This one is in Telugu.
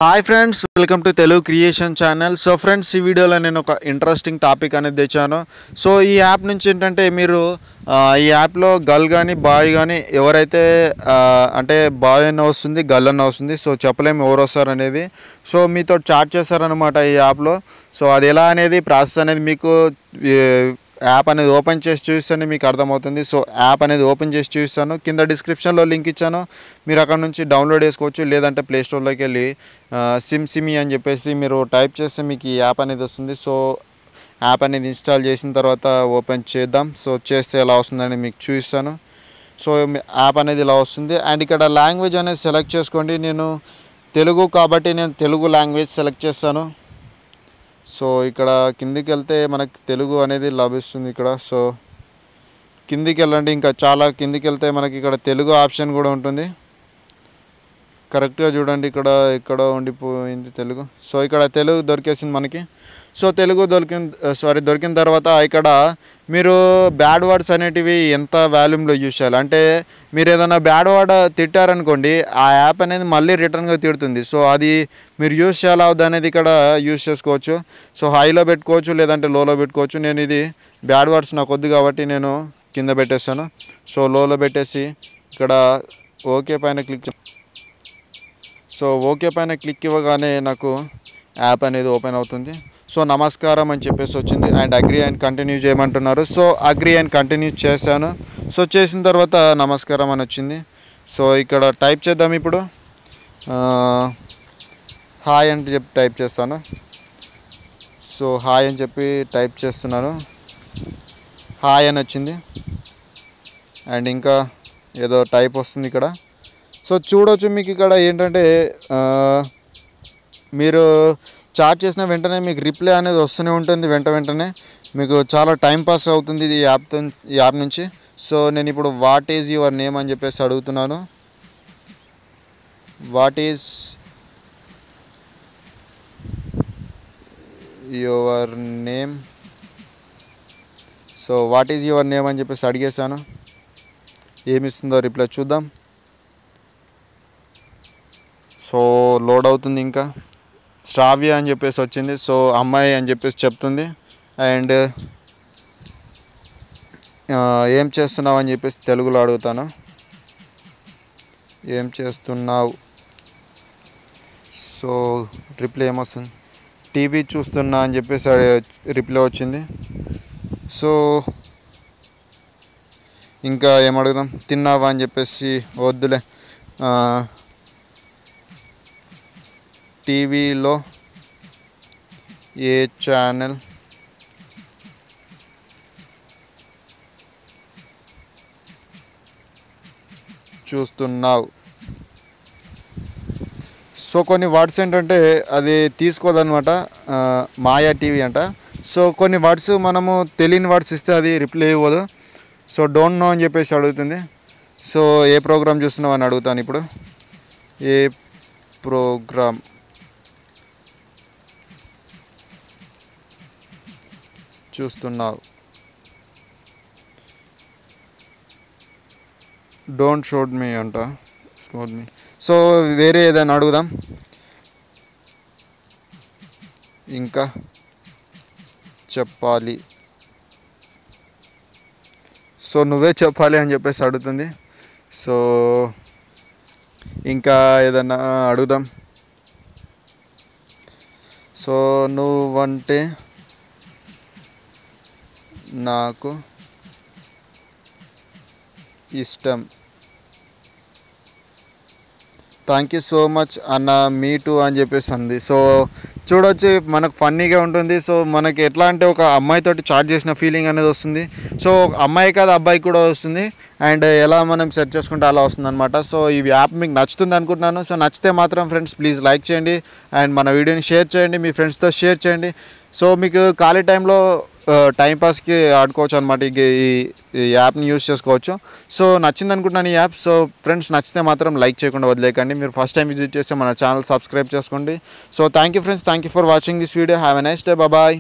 Hi friends, welcome to Telugu creation channel. So friends, ఈ వీడియోలో నేను ఒక ఇంట్రెస్టింగ్ టాపిక్ అనేది తెచ్చాను. సో ఈ యాప్ నుంచి ఏంటంటే మీరు ఈ యాప్లో గర్ల్ కానీ బాయ్ కానీ ఎవరైతే అంటే బాయ్ అన్న వస్తుంది, గర్ల్ అన్న వస్తుంది. సో చెప్పలేము ఎవరు వస్తారు అనేది. సో మీతో చాట్ చేస్తారనమాట ఈ యాప్లో. సో అది ఎలా అనేది ప్రాసెస్ అనేది మీకు యాప్ అనేది ఓపెన్ చేసి చూస్తేనే మీకు అర్థమవుతుంది. సో యాప్ అనేది ఓపెన్ చేసి చూపిస్తాను. కింద డిస్క్రిప్షన్లో లింక్ ఇచ్చాను, మీరు అక్కడ నుంచి డౌన్లోడ్ చేసుకోవచ్చు. లేదంటే ప్లేస్టోర్లోకి వెళ్ళి సిమ్సిమి అని చెప్పేసి మీరు టైప్ చేస్తే మీకు ఈ యాప్ అనేది వస్తుంది. సో యాప్ అనేది ఇన్స్టాల్ చేసిన తర్వాత ఓపెన్ చేద్దాం. సో చేస్తే ఎలా వస్తుందని మీకు చూపిస్తాను. సో యాప్ అనేది ఇలా వస్తుంది. అండ్ ఇక్కడ లాంగ్వేజ్ అనేది సెలెక్ట్ చేసుకోండి. నేను తెలుగు కాబట్టి నేను తెలుగు లాంగ్వేజ్ సెలెక్ట్ చేస్తాను. సో ఇక్కడ కిందికి వెళ్తే మనకి తెలుగు అనేది లభిస్తుంది ఇక్కడ. సో కిందికి వెళ్ళండి, ఇంకా చాలా కిందికి వెళ్తే మనకి ఇక్కడ తెలుగు ఆప్షన్ కూడా ఉంటుంది. కరెక్ట్గా చూడండి, ఇక్కడ ఉండిపోయింది తెలుగు. సో ఇక్కడ తెలుగు దొరికేసింది మనకి. సో తెలుగు దొరికిన తర్వాత ఇక్కడ మీరు బ్యాడ్ వర్డ్స్ అనేటివి ఎంత వాల్యూమ్లో యూజ్ చేయాలి అంటే మీరు ఏదైనా బ్యాడ్ వర్డ్ తిట్టారనుకోండి, ఆ యాప్ అనేది మళ్ళీ రిటర్న్గా తిడుతుంది. సో అది మీరు యూజ్ చేయాలి అనేది ఇక్కడ యూజ్ చేసుకోవచ్చు. సో హైలో పెట్టుకోవచ్చు, లేదంటే లోలో పెట్టుకోవచ్చు. నేను ఇది బ్యాడ్ వర్డ్స్ నాకు వద్దు కాబట్టి నేను కింద పెట్టేస్తాను. సో లోలో పెట్టేసి ఇక్కడ ఓకే పైన క్లిక్. సో ఓకే పైన క్లిక్ ఇవ్వగానే నాకు యాప్ అనేది ఓపెన్ అవుతుంది. సో నమస్కారం అని చెప్పేసి వచ్చింది. అండ్ అగ్రీ అండ్ కంటిన్యూ చేయమంటున్నారు. సో అగ్రీ అండ్ కంటిన్యూ చేశాను. సో చేసిన తర్వాత నమస్కారం అని వచ్చింది. సో ఇక్కడ టైప్ చేద్దాం. ఇప్పుడు హాయ్ అని చెప్పి టైప్ చేస్తాను. సో హాయ్ అని చెప్పి టైప్ చేస్తున్నాను. హాయ్ అని వచ్చింది. అండ్ ఇంకా ఏదో టైప్ వస్తుంది ఇక్కడ. సో చూడవచ్చు, మీకు ఇక్కడ ఏంటంటే మీరు చాట్ చేసిన వెంటనే మీకు రిప్లై అనేది వస్తూనే ఉంటుంది. వెంటనే మీకు చాలా టైం పాస్ అవుతుంది ఈ యాప్ నుంచి. సో నేను ఇప్పుడు వాట్ ఈజ్ యువర్ నేమ్ అని చెప్పేసి అడుగుతున్నాను. What is your name. So what is your name అని చెప్పేసి అడిగేశాను. ఏమిస్తుందో రిప్లై చూద్దాం. సో లోడ్ అవుతుంది. ఇంకా శ్రావ్య అని చెప్పేసి వచ్చింది. సో అమ్మాయి అని చెప్పేసి చెప్తుంది. అండ్ ఏం చేస్తున్నావు అని చెప్పేసి తెలుగులో అడుగుతాను. ఏం చేస్తున్నావు. సో రిప్లై ఏమొస్తుంది, టీవీ చూస్తున్నా అని చెప్పేసి రిప్లై వచ్చింది. సో ఇంకా ఏమడుగుదాం, తిన్నావా అని చెప్పేసి వద్దులే, టీవీలో ఏ ఛానల్ చూస్తున్నావు. సో కొన్ని వర్డ్స్ ఏంటంటే అది తీసుకోదన్నమాట, మాయా టీవీ అంట. సో కొన్ని వర్డ్స్ మనము తెలియని వర్డ్స్ ఇస్తే అది రిప్లై ఇవ్వదు. సో డోంట్ నో అని చెప్పేసి అడుగుతుంది. సో ఏ ప్రోగ్రామ్ చూస్తున్నావు అని అడుగుతాను. ఇప్పుడు ఏ ప్రోగ్రామ్ చూస్తున్నావు. డోంట్ షోడ్ మీ అంట. Showed me. సో వేరే ఏదైనా అడుగుదాం. ఇంకా చెప్పాలి. సో నువ్వే చెప్పాలి అని చెప్పేసి అడుగుతుంది. సో ఇంకా ఏదన్నా అడుగుదాం. సో నువ్వంటే నాకు ఇష్టం. థ్యాంక్ యూ సో మచ్ అన్న, మీ టూ అని చెప్పేసి అంది. సో చూడొచ్చు, మనకు ఫన్నీగా ఉంటుంది. సో మనకి ఎట్లా అంటే ఒక అమ్మాయితోటి చాట్ చేసిన ఫీలింగ్ అనేది వస్తుంది. సో అమ్మాయి కాదు అబ్బాయి కూడా వస్తుంది. అండ్ ఎలా మనం సెర్చ్ చేసుకుంటే అలా వస్తుంది అనమాట. సో ఈ యాప్ మీకు నచ్చుతుంది అనుకుంటున్నాను. సో నచ్చితే మాత్రం ఫ్రెండ్స్ ప్లీజ్ లైక్ చేయండి అండ్ మన వీడియోని షేర్ చేయండి, మీ ఫ్రెండ్స్తో షేర్ చేయండి. సో మీకు ఖాళీ టైంలో టైంపాస్కి ఆడుకోవచ్చు అనమాట. ఈ యాప్ని యూజ్ చేసుకోవచ్చు. సో నచ్చింది అనుకుంటున్నాను ఈ యాప్. సో ఫ్రెండ్స్ నచ్చితే మాత్రం లైక్ చేయకుండా వదిలేకండి. మీరు ఫస్ట్ టైం విజిట్ చేస్తే మన ఛానల్ సబ్స్క్రైబ్ చేసుకోండి. So thank you friends, thank you for watching this video. Have a nice day. Bye.